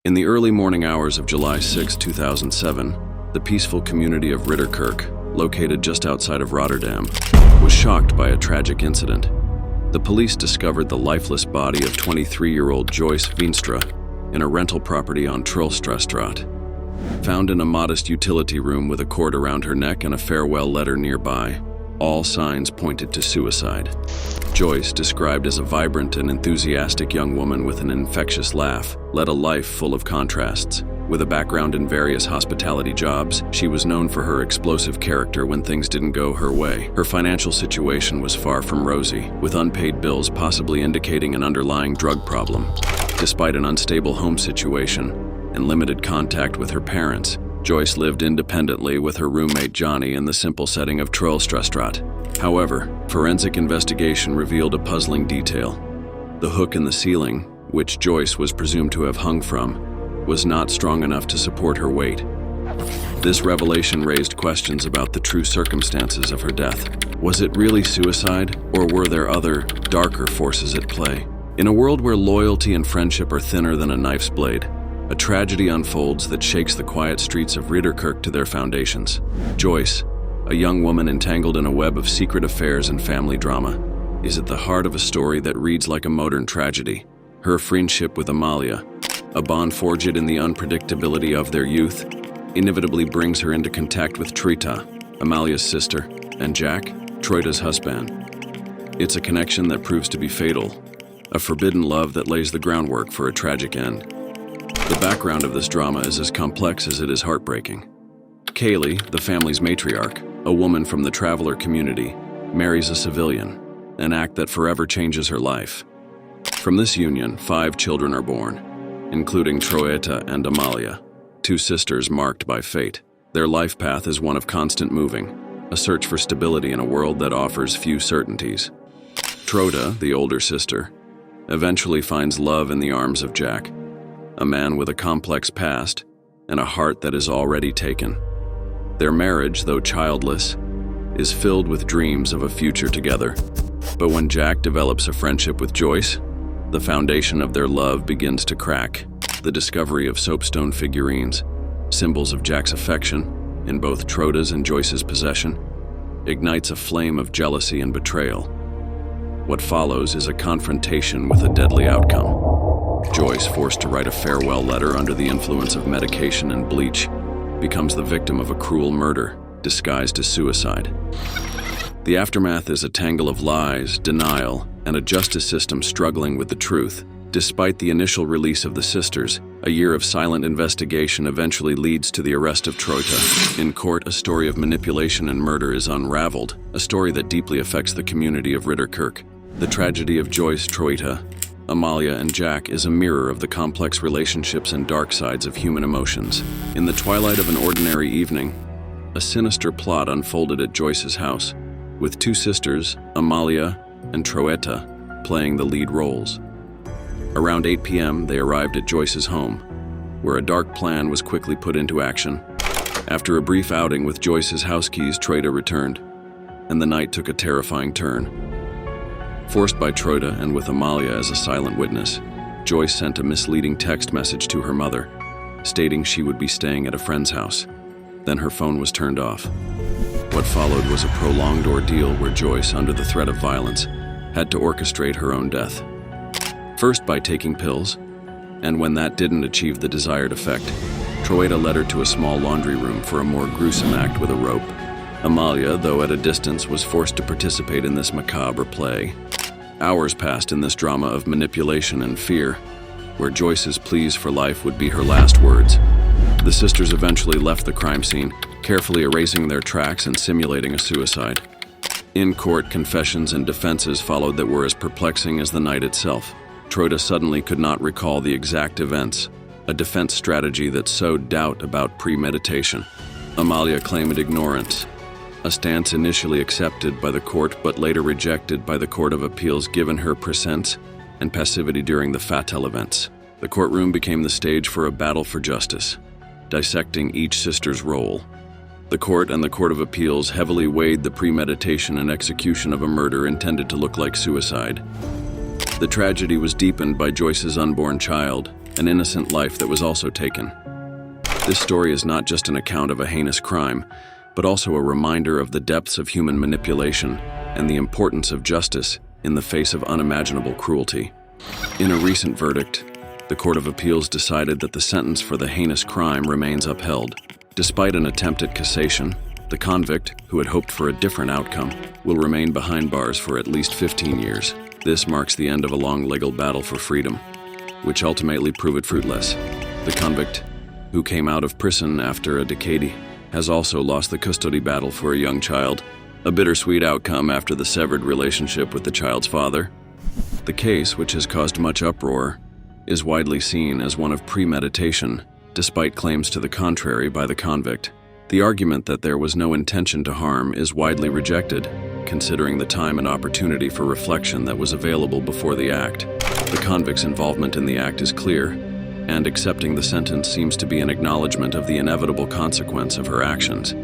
In the early morning hours of July 6, 2007, the peaceful community of Ridderkerk, located just outside of Rotterdam, was shocked by a tragic incident. The police discovered the lifeless body of 23-year-old Joyce Veenstra in a rental property on Trollstraat. Found in a modest utility room with a cord around her neck and a farewell letter nearby, all signs pointed to suicide. Joyce, described as a vibrant and enthusiastic young woman with an infectious laugh, led a life full of contrasts. With a background in various hospitality jobs, she was known for her explosive character when things didn't go her way. Her financial situation was far from rosy, with unpaid bills possibly indicating an underlying drug problem. Despite an unstable home situation and limited contact with her parents, Joyce lived independently with her roommate Johnny in the simple setting of Trollstraat. However, forensic investigation revealed a puzzling detail. The hook in the ceiling, which Joyce was presumed to have hung from, was not strong enough to support her weight. This revelation raised questions about the true circumstances of her death. Was it really suicide, or were there other, darker forces at play? In a world where loyalty and friendship are thinner than a knife's blade, a tragedy unfolds that shakes the quiet streets of Ridderkerk to their foundations. Joyce, a young woman entangled in a web of secret affairs and family drama, is at the heart of a story that reads like a modern tragedy. Her friendship with Amalia, a bond forged in the unpredictability of their youth, inevitably brings her into contact with Troita, Amalia's sister, and Jack, Troita's husband. It's a connection that proves to be fatal, a forbidden love that lays the groundwork for a tragic end. The background of this drama is as complex as it is heartbreaking. Kaylee, the family's matriarch, a woman from the traveler community, marries a civilian, an act that forever changes her life. From this union, 5 children are born, including Troita and Amalia, 2 sisters marked by fate. Their life path is one of constant moving, a search for stability in a world that offers few certainties. Troita, the older sister, eventually finds love in the arms of Jack, a man with a complex past and a heart that is already taken. Their marriage, though childless, is filled with dreams of a future together. But when Jack develops a friendship with Joyce, the foundation of their love begins to crack. The discovery of soapstone figurines, symbols of Jack's affection, in both Troita's and Joyce's possession, ignites a flame of jealousy and betrayal. What follows is a confrontation with a deadly outcome. Joyce, forced to write a farewell letter under the influence of medication and bleach, becomes the victim of a cruel murder disguised as suicide. The aftermath is a tangle of lies, denial, and a justice system struggling with the truth. Despite the initial release of the sisters, a year of silent investigation eventually leads to the arrest of Troita. In court, a story of manipulation and murder is unraveled, a story that deeply affects the community of Ridderkerk. The tragedy of Joyce, Troita, Amalia, and Jack is a mirror of the complex relationships and dark sides of human emotions. In the twilight of an ordinary evening, a sinister plot unfolded at Joyce's house, with 2 sisters, Amalia and Troita, playing the lead roles. Around 8 p.m., they arrived at Joyce's home, where a dark plan was quickly put into action. After a brief outing with Joyce's house keys, Troita returned, and the night took a terrifying turn. Forced by Troita and with Amalia as a silent witness, Joyce sent a misleading text message to her mother, stating she would be staying at a friend's house. Then her phone was turned off. What followed was a prolonged ordeal where Joyce, under the threat of violence, had to orchestrate her own death. First by taking pills, and when that didn't achieve the desired effect, Troita led her to a small laundry room for a more gruesome act with a rope. Amalia, though at a distance, was forced to participate in this macabre play. Hours passed in this drama of manipulation and fear, where Joyce's pleas for life would be her last words. The sisters eventually left the crime scene, carefully erasing their tracks and simulating a suicide. In court, confessions and defenses followed that were as perplexing as the night itself. Troita suddenly could not recall the exact events, a defense strategy that sowed doubt about premeditation. Amalia claimed ignorance, a stance initially accepted by the court but later rejected by the Court of Appeals given her presence and passivity during the fatal events. The courtroom became the stage for a battle for justice, dissecting each sister's role. The court and the Court of Appeals heavily weighed the premeditation and execution of a murder intended to look like suicide. The tragedy was deepened by Joyce's unborn child, an innocent life that was also taken. This story is not just an account of a heinous crime, but also a reminder of the depths of human manipulation and the importance of justice in the face of unimaginable cruelty. In a recent verdict, the Court of Appeals decided that the sentence for the heinous crime remains upheld. Despite an attempt at cassation, the convict, who had hoped for a different outcome, will remain behind bars for at least 15 years. This marks the end of a long legal battle for freedom, which ultimately proved fruitless. The convict, who came out of prison after a decade, has also lost the custody battle for a young child, a bittersweet outcome after the severed relationship with the child's father. The case, which has caused much uproar, is widely seen as one of premeditation, despite claims to the contrary by the convict. The argument that there was no intention to harm is widely rejected, considering the time and opportunity for reflection that was available before the act. The convict's involvement in the act is clear, and accepting the sentence seems to be an acknowledgement of the inevitable consequence of her actions.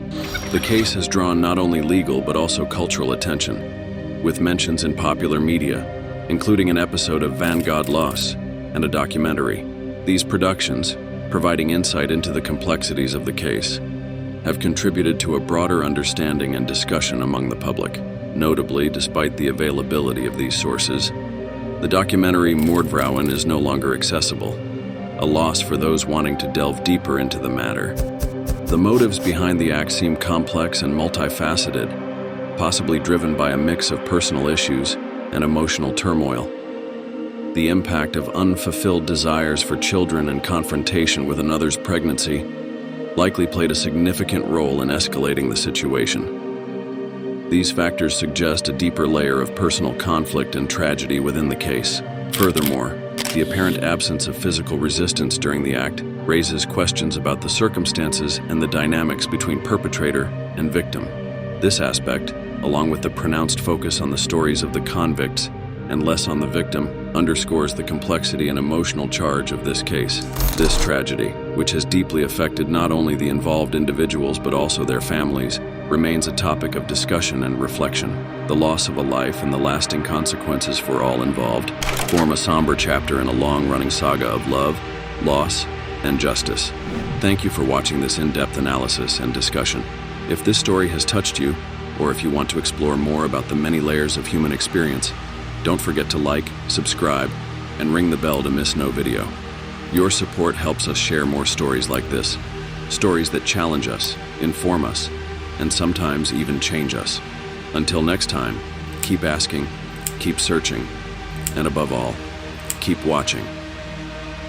The case has drawn not only legal but also cultural attention, with mentions in popular media, including an episode of Van Gogh Loss and a documentary. These productions, providing insight into the complexities of the case, have contributed to a broader understanding and discussion among the public. Notably, despite the availability of these sources, the documentary Moordvrouwen is no longer accessible, a loss for those wanting to delve deeper into the matter. The motives behind the act seem complex and multifaceted, possibly driven by a mix of personal issues and emotional turmoil. The impact of unfulfilled desires for children and confrontation with another's pregnancy likely played a significant role in escalating the situation. These factors suggest a deeper layer of personal conflict and tragedy within the case. Furthermore, the apparent absence of physical resistance during the act raises questions about the circumstances and the dynamics between perpetrator and victim. This aspect, along with the pronounced focus on the stories of the convicts and less on the victim, underscores the complexity and emotional charge of this case. This tragedy, which has deeply affected not only the involved individuals but also their families, remains a topic of discussion and reflection. The loss of a life and the lasting consequences for all involved form a somber chapter in a long-running saga of love, loss, and justice. Thank you for watching this in-depth analysis and discussion. If this story has touched you, or if you want to explore more about the many layers of human experience, don't forget to like, subscribe, and ring the bell to miss no video. Your support helps us share more stories like this, stories that challenge us, inform us, and sometimes even change us. Until next time, keep asking, keep searching, and above all, keep watching.